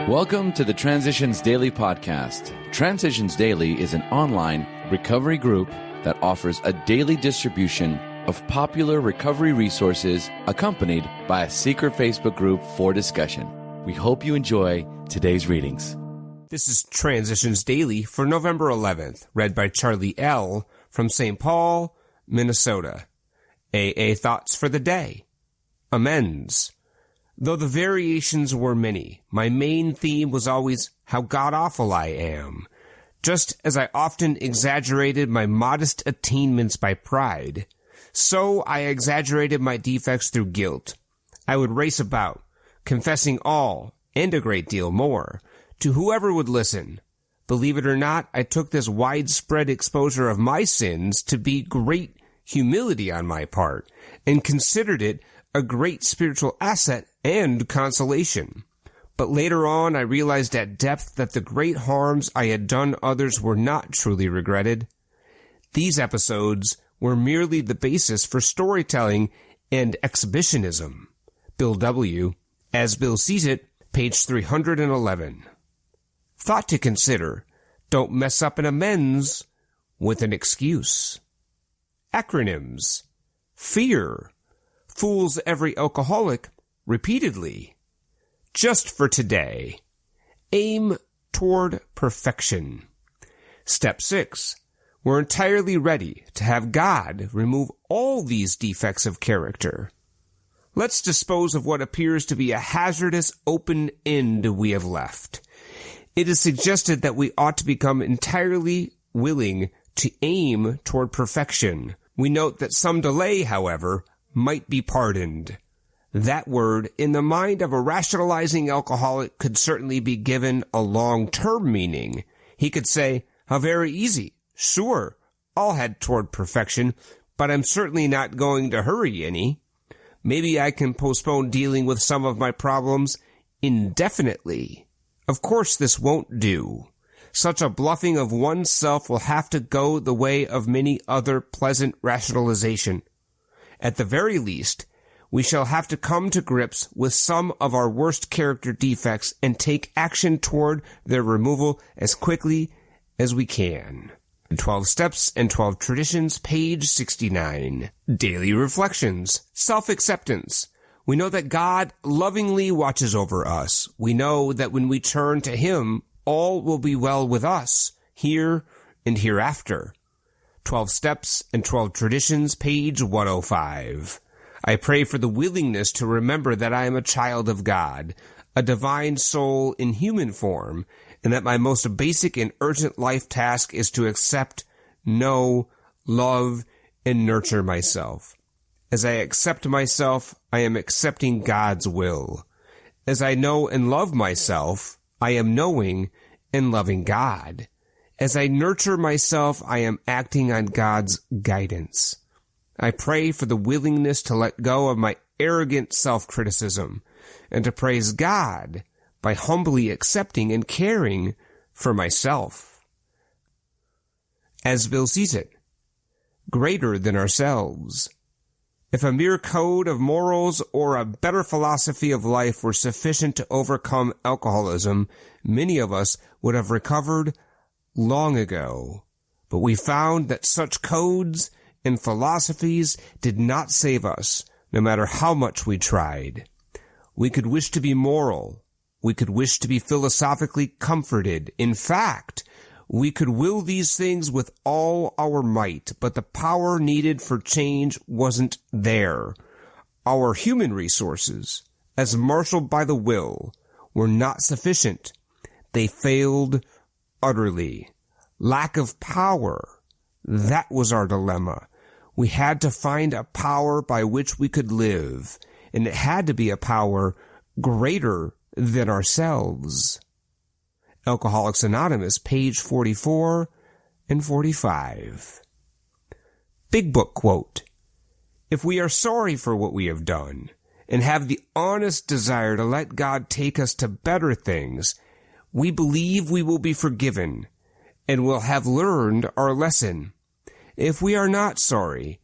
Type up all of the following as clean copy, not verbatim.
Welcome to the Transitions Daily podcast. Transitions Daily is an online recovery group that offers a daily distribution of popular recovery resources accompanied by a secret Facebook group for discussion. We hope you enjoy today's readings. This is Transitions Daily for November 11th, read by Charlie L. from St. Paul, Minnesota. AA Thoughts for the Day. Amends. Though the variations were many, my main theme was always how god-awful I am. Just as I often exaggerated my modest attainments by pride, so I exaggerated my defects through guilt. I would race about, confessing all, and a great deal more, to whoever would listen. Believe it or not, I took this widespread exposure of my sins to be great humility on my part, and considered it a great spiritual asset and consolation. But later on, I realized at depth that the great harms I had done others were not truly regretted. These episodes were merely the basis for storytelling and exhibitionism. Bill W., as Bill sees it, page 311. Thought to consider: don't mess up an amends with an excuse. Acronyms: fear fools every alcoholic repeatedly. Just for today. Aim toward perfection. Step 6. We're entirely ready to have God remove all these defects of character. Let's dispose of what appears to be a hazardous open end we have left. It is suggested that we ought to become entirely willing to aim toward perfection. We note that some delay, however, might be pardoned. That word, in the mind of a rationalizing alcoholic, could certainly be given a long-term meaning. He could say, how very easy. Sure, I'll head toward perfection, but I'm certainly not going to hurry any. Maybe I can postpone dealing with some of my problems indefinitely. Of course, this won't do. Such a bluffing of oneself will have to go the way of many other pleasant rationalization. At the very least, we shall have to come to grips with some of our worst character defects and take action toward their removal as quickly as we can. 12 Steps and 12 Traditions, page 69. Daily Reflections. Self-acceptance. We know that God lovingly watches over us. We know that when we turn to Him, all will be well with us, here and hereafter. 12 Steps and 12 Traditions, page 105. I pray for the willingness to remember that I am a child of God, a divine soul in human form, and that my most basic and urgent life task is to accept, know, love, and nurture myself. As I accept myself, I am accepting God's will. As I know and love myself, I am knowing and loving God. As I nurture myself, I am acting on God's guidance. I pray for the willingness to let go of my arrogant self-criticism and to praise God by humbly accepting and caring for myself. As Bill sees it, greater than ourselves. If a mere code of morals or a better philosophy of life were sufficient to overcome alcoholism, many of us would have recovered long ago. But we found that such codes and philosophies did not save us, no matter how much we tried. We could wish to be moral. We could wish to be philosophically comforted. In fact, we could will these things with all our might, but the power needed for change wasn't there. Our human resources, as marshaled by the will, were not sufficient. They failed utterly. Lack of power. That was our dilemma. We had to find a power by which we could live, and it had to be a power greater than ourselves. Alcoholics Anonymous, page 44 and 45. Big Book quote: if we are sorry for what we have done and have the honest desire to let God take us to better things, we believe we will be forgiven and will have learned our lesson. If we are not sorry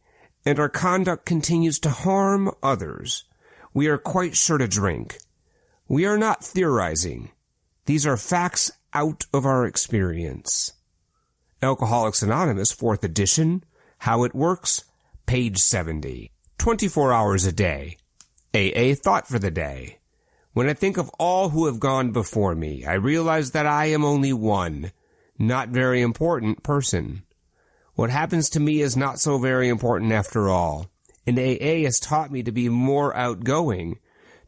and our conduct continues to harm others, we are quite sure to drink. We are not theorizing. These are facts out of our experience. Alcoholics Anonymous, 4th edition, How It Works, page 70. 24 hours a day. AA thought for the day. When I think of all who have gone before me, I realize that I am only one, not very important person. What happens to me is not so very important after all. And AA has taught me to be more outgoing,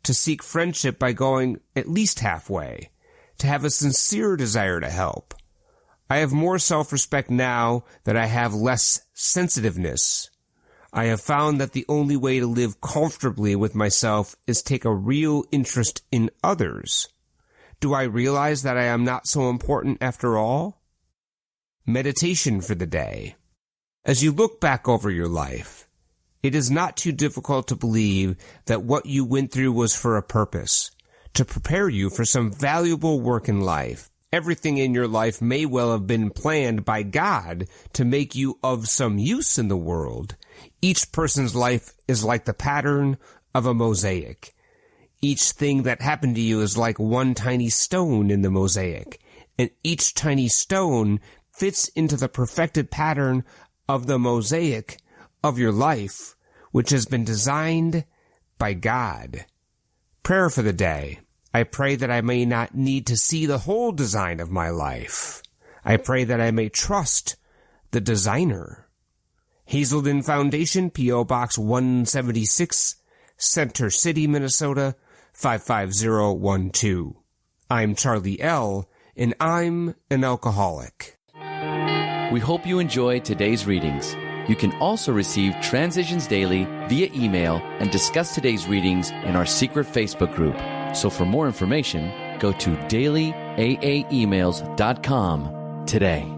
to seek friendship by going at least halfway, to have a sincere desire to help. I have more self-respect now that I have less sensitiveness. I have found that the only way to live comfortably with myself is take a real interest in others. Do I realize that I am not so important after all? Meditation for the day. As you look back over your life, it is not too difficult to believe that what you went through was for a purpose, to prepare you for some valuable work in life. Everything in your life may well have been planned by God to make you of some use in the world. Each person's life is like the pattern of a mosaic. Each thing that happened to you is like one tiny stone in the mosaic, and each tiny stone fits into the perfected pattern of the mosaic of your life, which has been designed by God. Prayer for the day. I pray that I may not need to see the whole design of my life. I pray that I may trust the designer. Hazelden Foundation, P.O. Box 176, Center City, Minnesota, 55012. I'm Charlie L., and I'm an alcoholic. We hope you enjoyed today's readings. You can also receive Transitions Daily via email and discuss today's readings in our secret Facebook group. So for more information, go to dailyaaemails.com today.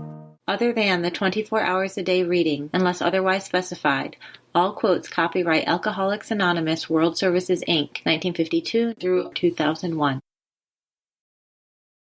Other than the 24 hours a day reading, unless otherwise specified, all quotes copyright Alcoholics Anonymous World Services, Inc., 1952 through 2001.